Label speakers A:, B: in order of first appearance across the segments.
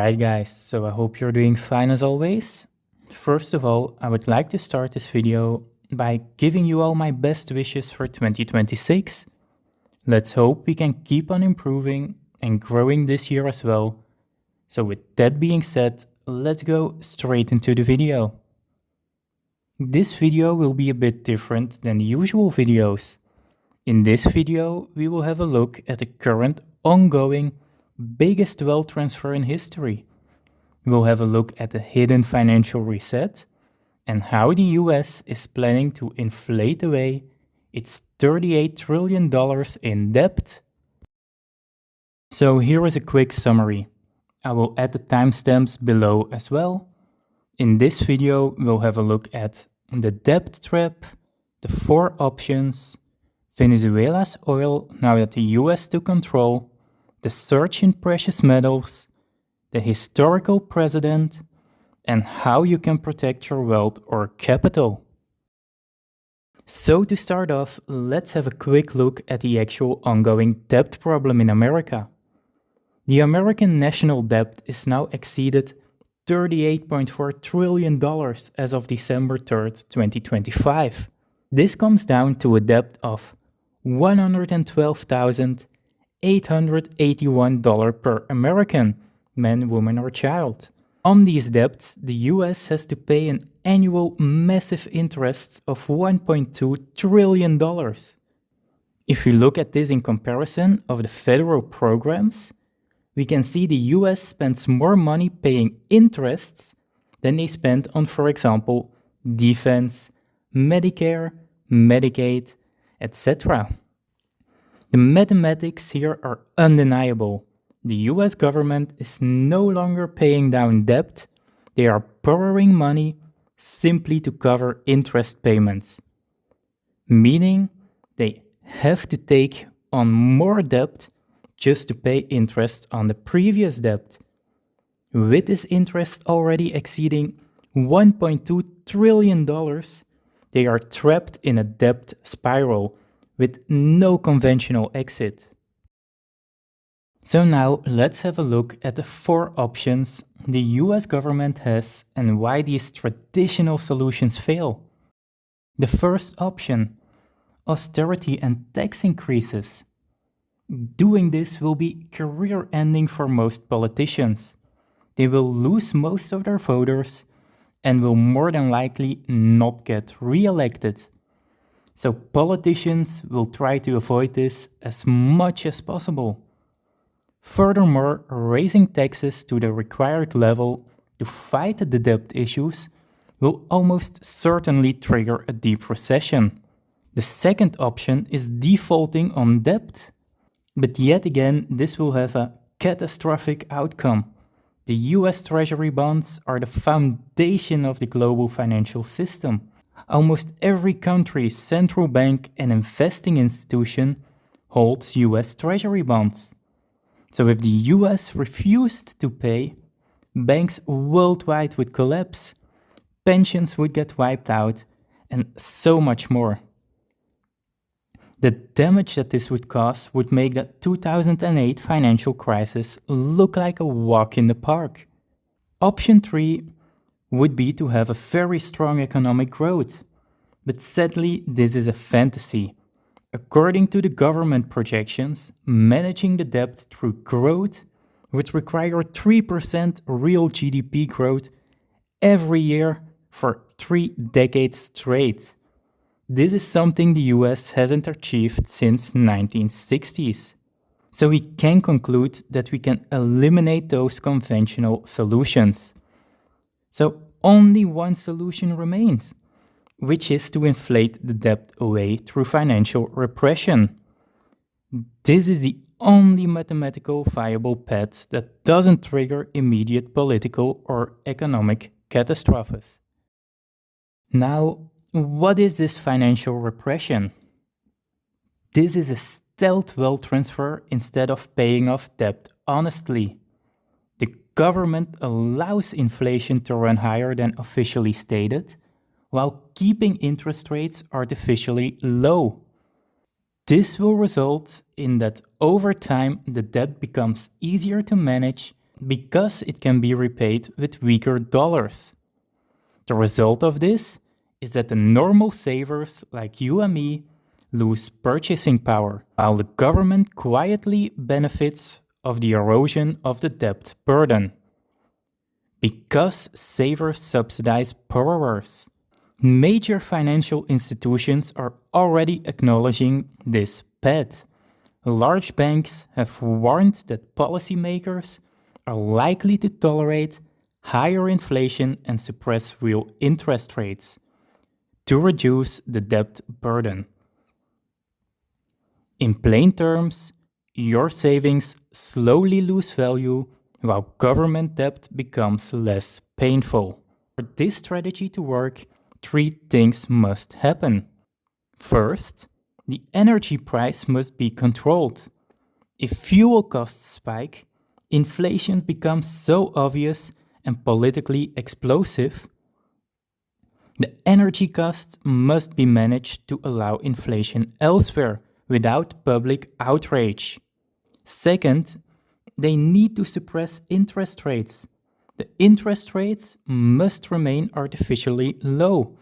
A: Alright guys, so I hope you're doing fine as always. First of all, I would like to start this video by giving you all my best wishes for 2026. Let's hope we can keep on improving and growing this year as well. So with that being said, let's go straight into the video. This video will be a bit different than the usual videos. In this video, we will have a look at the current ongoing biggest wealth transfer in history. We'll have a look at the hidden financial reset and how the US is planning to inflate away its $38 trillion in debt. So here is a quick summary. I will add the timestamps below as well. In this video, we'll have a look at the debt trap, the 4 options, Venezuela's oil now that the US took control, the surge in precious metals, the historical precedent, and how you can protect your wealth or capital. So to start off, let's have a quick look at the actual ongoing debt problem in America. The American national debt is now exceeded $38.4 trillion as of December 3rd, 2025. This comes down to a debt of $112,881 per American, man, woman or child. On these debts, the US has to pay an annual massive interest of $1.2 trillion. If we look at this in comparison of the federal programs, we can see the US spends more money paying interests than they spend on, for example, defense, Medicare, Medicaid, etc. The mathematics here are undeniable. The US government is no longer paying down debt, they are borrowing money simply to cover interest payments. Meaning they have to take on more debt just to pay interest on the previous debt. With this interest already exceeding $1.2 trillion, they are trapped in a debt spiral with no conventional exit. So now let's have a look at the 4 options the US government has and why these traditional solutions fail. The first option, austerity and tax increases. Doing this will be career-ending for most politicians. They will lose most of their voters and will more than likely not get re-elected. So politicians will try to avoid this as much as possible. Furthermore, raising taxes to the required level to fight the debt issues will almost certainly trigger a deep recession. The second option is defaulting on debt. But yet again, this will have a catastrophic outcome. The US Treasury bonds are the foundation of the global financial system. Almost every country's central bank and investing institution holds US Treasury bonds. So if the US refused to pay, banks worldwide would collapse, pensions would get wiped out, and so much more. The damage that this would cause would make the 2008 financial crisis look like a walk in the park. Option 3 would be to have a very strong economic growth. But sadly, this is a fantasy. According to the government projections, managing the debt through growth would require 3% real GDP growth every year for 3 decades straight. This is something the US hasn't achieved since 1960s. So we can conclude that we can eliminate those conventional solutions. So only one solution remains, which is to inflate the debt away through financial repression. This is the only mathematical viable path that doesn't trigger immediate political or economic catastrophes. Now, what is this financial repression? This is a stealth wealth transfer instead of paying off debt honestly. The government allows inflation to run higher than officially stated, while keeping interest rates artificially low. This will result in that over time the debt becomes easier to manage because it can be repaid with weaker dollars. The result of this is that the normal savers like you and me lose purchasing power, while the government quietly benefits of the erosion of the debt burden. Because savers subsidize borrowers. Major financial institutions are already acknowledging this path. Large banks have warned that policymakers are likely to tolerate higher inflation and suppress real interest rates to reduce the debt burden. In plain terms, your savings slowly lose value while government debt becomes less painful. For this strategy to work, three things must happen. First, the energy price must be controlled. If fuel costs spike, inflation becomes so obvious and politically explosive. The energy costs must be managed to allow inflation elsewhere without public outrage. Second, they need to suppress interest rates. The interest rates must remain artificially low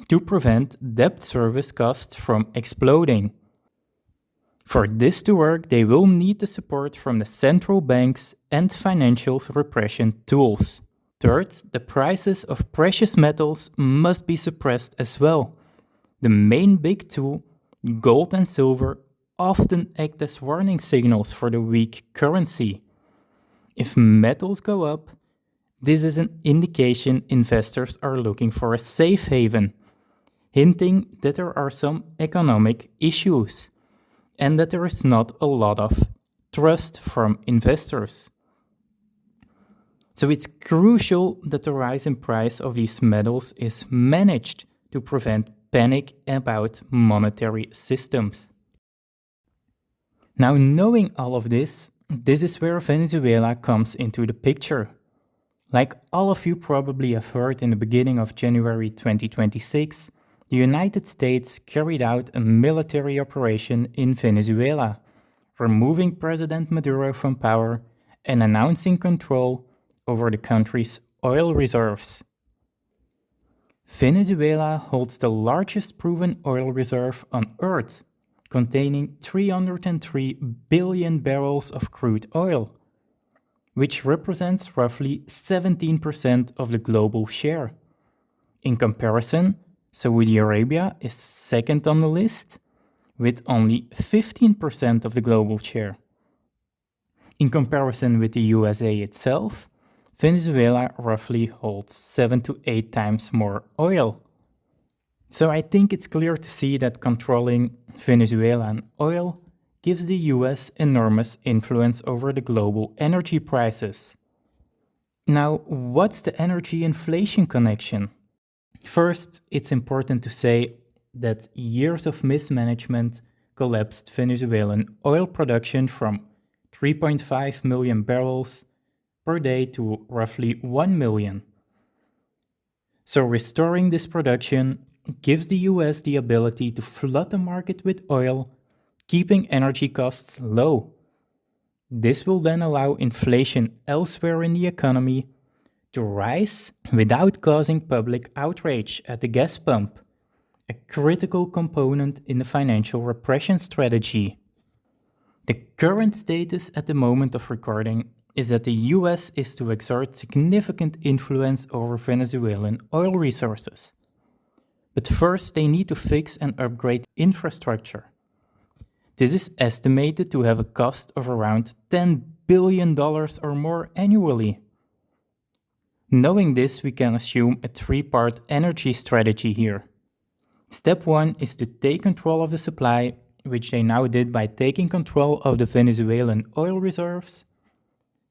A: to prevent debt service costs from exploding. For this to work, they will need the support from the central banks and financial repression tools. Third, the prices of precious metals must be suppressed as well. The main big two, gold and silver, often act as warning signals for the weak currency. If metals go up, this is an indication investors are looking for a safe haven, hinting that there are some economic issues and that there is not a lot of trust from investors. So it's crucial that the rise in price of these metals is managed to prevent panic about monetary systems. Now, knowing all of this is where Venezuela comes into the picture. Like all of you probably have heard, in the beginning of January 2026, the United States carried out a military operation in Venezuela, removing President Maduro from power and announcing control over the country's oil reserves. Venezuela holds the largest proven oil reserve on Earth, containing 303 billion barrels of crude oil, which represents roughly 17% of the global share. In comparison, Saudi Arabia is second on the list, with only 15% of the global share. In comparison with the USA itself, Venezuela roughly holds 7 to 8 times more oil. So I think it's clear to see that controlling Venezuelan oil gives the US enormous influence over the global energy prices. Now, what's the energy inflation connection? First, it's important to say that years of mismanagement collapsed Venezuelan oil production from 3.5 million barrels per day to roughly 1 million. So restoring this production gives the US the ability to flood the market with oil, keeping energy costs low. This will then allow inflation elsewhere in the economy to rise without causing public outrage at the gas pump, a critical component in the financial repression strategy. The current status at the moment of recording is that the US is to exert significant influence over Venezuelan oil resources. But first, they need to fix and upgrade infrastructure. This is estimated to have a cost of around $10 billion or more annually. Knowing this, we can assume a three-part energy strategy here. Step 1 is to take control of the supply, which they now did by taking control of the Venezuelan oil reserves.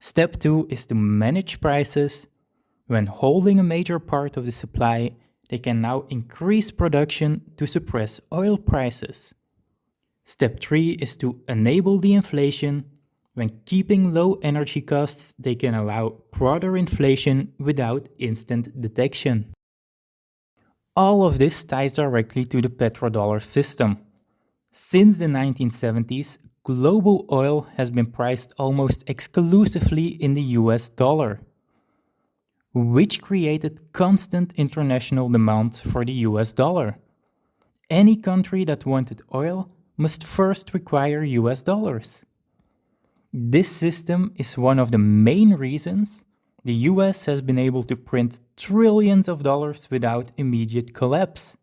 A: Step 2 is to manage prices. When holding a major part of the supply, they can now increase production to suppress oil prices. Step 3 is to enable the inflation. When keeping low energy costs, they can allow broader inflation without instant detection. All of this ties directly to the petrodollar system. Since the 1970s, global oil has been priced almost exclusively in the US dollar, which created constant international demand for the US dollar. Any country that wanted oil must first require US dollars. This system is one of the main reasons the US has been able to print trillions of dollars without immediate collapse.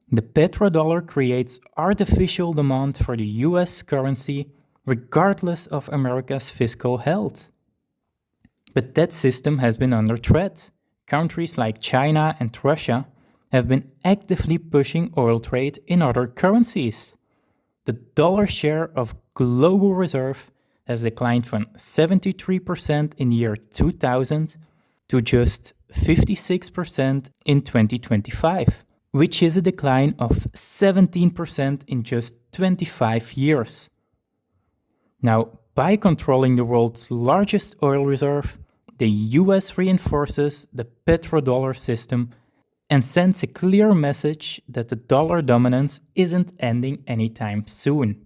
A: The petrodollar creates artificial demand for the US currency regardless of America's fiscal health. But that system has been under threat. Countries like China and Russia have been actively pushing oil trade in other currencies. The dollar share of global reserve has declined from 73% in the year 2000 to just 56% in 2025, which is a decline of 17% in just 25 years. Now, by controlling the world's largest oil reserve, the US reinforces the petrodollar system and sends a clear message that the dollar dominance isn't ending anytime soon.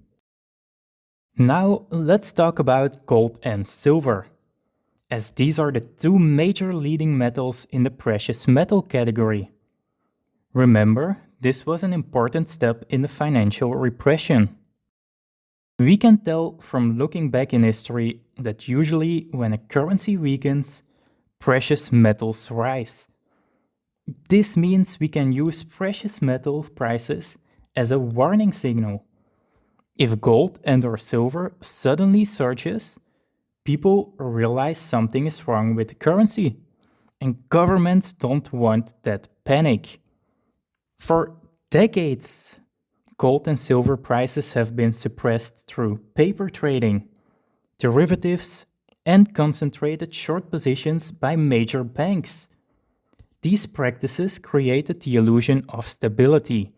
A: Now, let's talk about gold and silver, as these are the two major leading metals in the precious metal category. Remember, this was an important step in the financial repression. We can tell from looking back in history that usually when a currency weakens, precious metals rise. This means we can use precious metal prices as a warning signal. If gold and/or silver suddenly surges, people realize something is wrong with the currency, and governments don't want that panic. For decades, gold and silver prices have been suppressed through paper trading, derivatives, and concentrated short positions by major banks. These practices created the illusion of stability,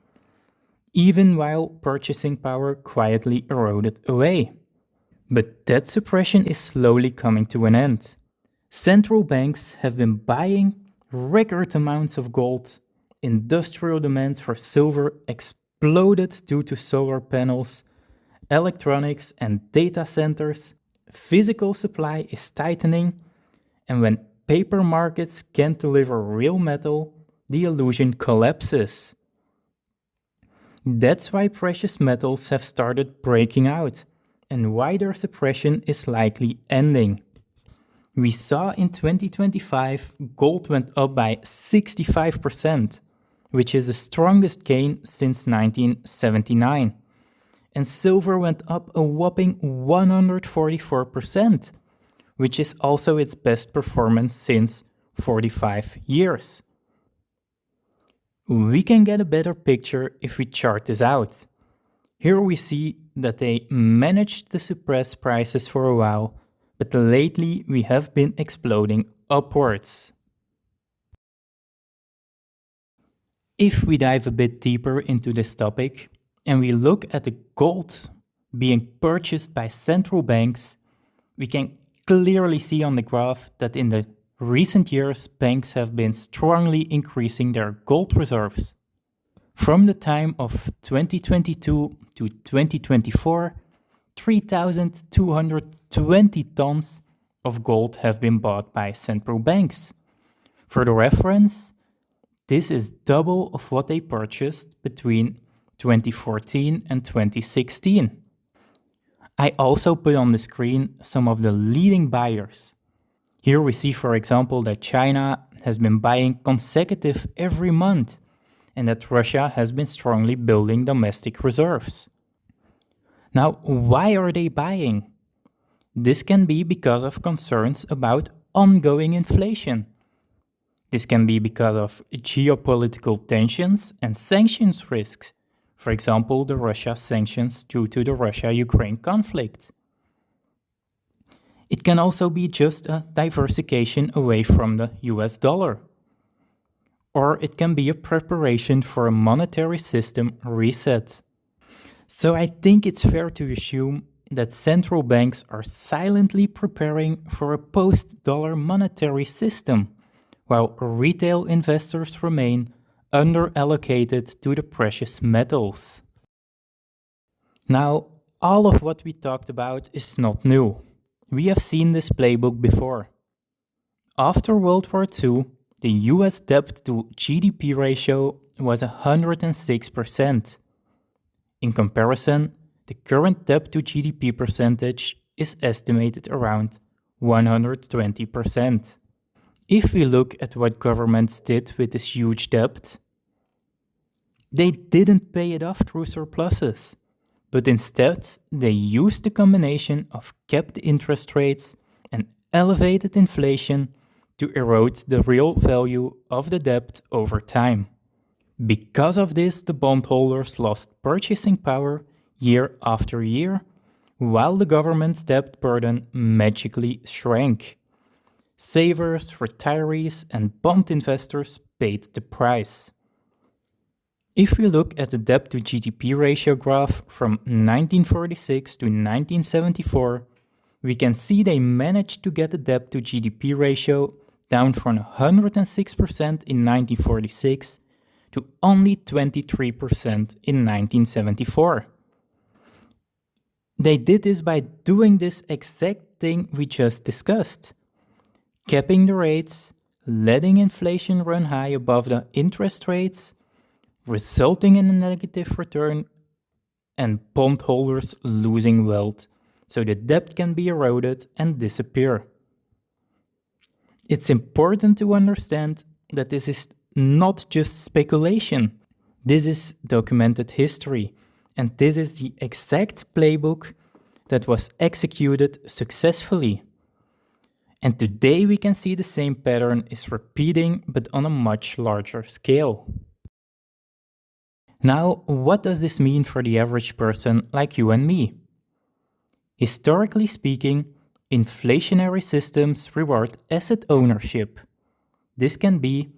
A: even while purchasing power quietly eroded away. But that suppression is slowly coming to an end. Central banks have been buying record amounts of gold. Industrial demands for silver exploded due to solar panels, electronics, and data centers. Physical supply is tightening, and when paper markets can't deliver real metal, the illusion collapses. That's why precious metals have started breaking out, and why their suppression is likely ending. We saw in 2025 gold went up by 65%, which is the strongest gain since 1979. And silver went up a whopping 144%, which is also its best performance since 45 years. We can get a better picture if we chart this out. Here we see that they managed to suppress prices for a while, but lately we have been exploding upwards. If we dive a bit deeper into this topic and we look at the gold being purchased by central banks, we can clearly see on the graph that in the recent years banks have been strongly increasing their gold reserves. From the time of 2022 to 2024, 3,220 tons of gold have been bought by central banks. For the reference, this is double of what they purchased between 2014 and 2016. I also put on the screen some of the leading buyers. Here we see, for example, that China has been buying consecutive every month, and that Russia has been strongly building domestic reserves. Now, why are they buying? This can be because of concerns about ongoing inflation. This can be because of geopolitical tensions and sanctions risks, for example, the Russia sanctions due to the Russia-Ukraine conflict. It can also be just a diversification away from the US dollar. Or it can be a preparation for a monetary system reset. So I think it's fair to assume that central banks are silently preparing for a post-dollar monetary system, while retail investors remain under-allocated to the precious metals. Now, all of what we talked about is not new. We have seen this playbook before. After World War II, the US debt to GDP ratio was 106%. In comparison, the current debt to GDP percentage is estimated around 120%. If we look at what governments did with this huge debt, they didn't pay it off through surpluses, but instead they used the combination of capped interest rates and elevated inflation to erode the real value of the debt over time. Because of this, the bondholders lost purchasing power year after year, while the government's debt burden magically shrank. Savers, retirees, and bond investors paid the price. If we look at the debt to GDP ratio graph from 1946 to 1974, we can see they managed to get the debt to GDP ratio down from 106% in 1946 to only 23% in 1974. They did this by doing this exact thing we just discussed: capping the rates, letting inflation run high above the interest rates, resulting in a negative return, and bondholders losing wealth, so the debt can be eroded and disappear. It's important to understand that this is not just speculation. This is documented history, and this is the exact playbook that was executed successfully. And today we can see the same pattern is repeating, but on a much larger scale. Now, what does this mean for the average person like you and me? Historically speaking, inflationary systems reward asset ownership. This can be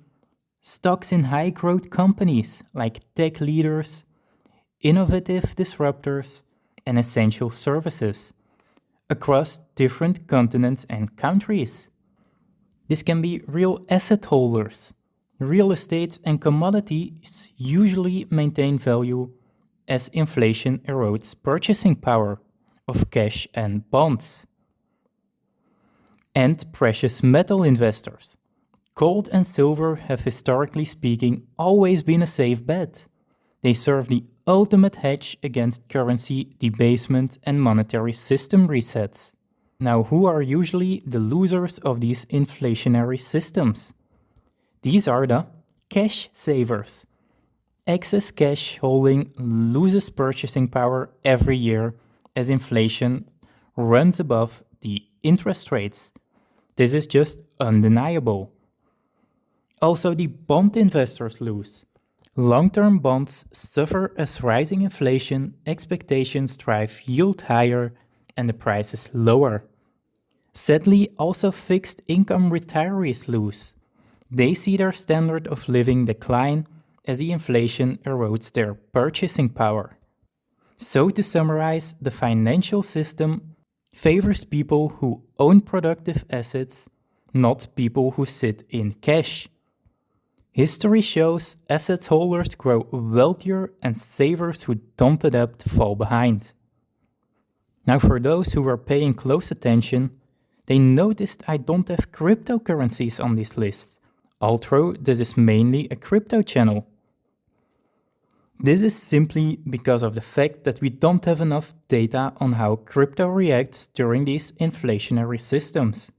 A: stocks in high-growth companies like tech leaders, innovative disruptors, and essential services across different continents and countries. This can be real asset holders. Real estate and commodities usually maintain value as inflation erodes purchasing power of cash and bonds. And precious metal investors. Gold and silver have, historically speaking, always been a safe bet. They serve the ultimate hedge against currency debasement and monetary system resets. Now, who are usually the losers of these inflationary systems? These are the cash savers. Excess cash holding loses purchasing power every year as inflation runs above the interest rates. This is just undeniable. Also, the bond investors lose. Long-term bonds suffer as rising inflation expectations drive yield higher and the prices lower. Sadly, also fixed income retirees lose. They see their standard of living decline as the inflation erodes their purchasing power. So to summarize, the financial system favors people who own productive assets, not people who sit in cash. History shows asset holders grow wealthier and savers who don't adapt fall behind. Now, for those who are paying close attention, they noticed I don't have cryptocurrencies on this list, although this is mainly a crypto channel. This is simply because of the fact that we don't have enough data on how crypto reacts during these inflationary systems.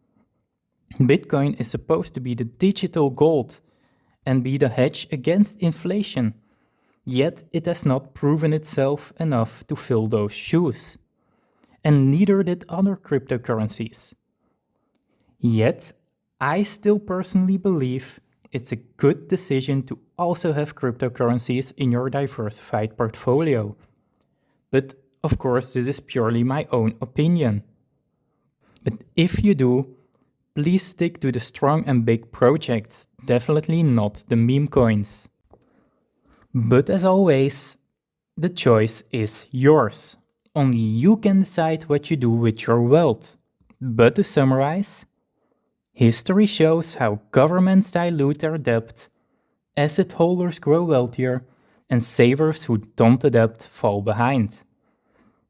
A: Bitcoin is supposed to be the digital gold and be the hedge against inflation, yet it has not proven itself enough to fill those shoes. And neither did other cryptocurrencies. Yet, I still personally believe it's a good decision to also have cryptocurrencies in your diversified portfolio. But of course, this is purely my own opinion. But if you do, please stick to the strong and big projects, definitely not the meme coins. But as always, the choice is yours. Only you can decide what you do with your wealth. But to summarize, history shows how governments dilute their debt, asset holders grow wealthier, and savers who don't adapt fall behind.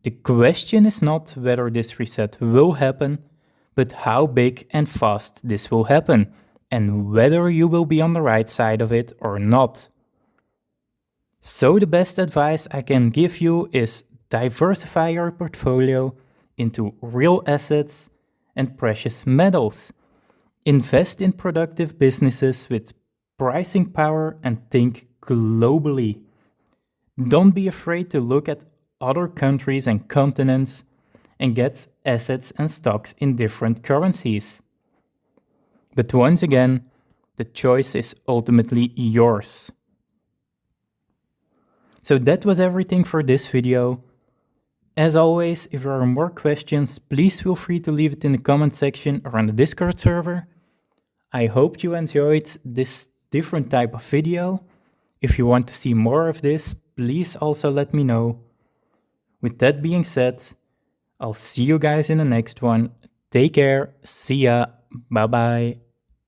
A: The question is not whether this reset will happen, but how big and fast this will happen, and whether you will be on the right side of it or not. So the best advice I can give you is diversify your portfolio into real assets and precious metals. Invest in productive businesses with pricing power and think globally. Don't be afraid to look at other countries and continents and get assets and stocks in different currencies. But once again, the choice is ultimately yours. So that was everything for this video. As always, if there are more questions, please feel free to leave it in the comment section or on the Discord server. I hope you enjoyed this different type of video. If you want to see more of this, please also let me know. With that being said, I'll see you guys in the next one. Take care, see ya, bye bye.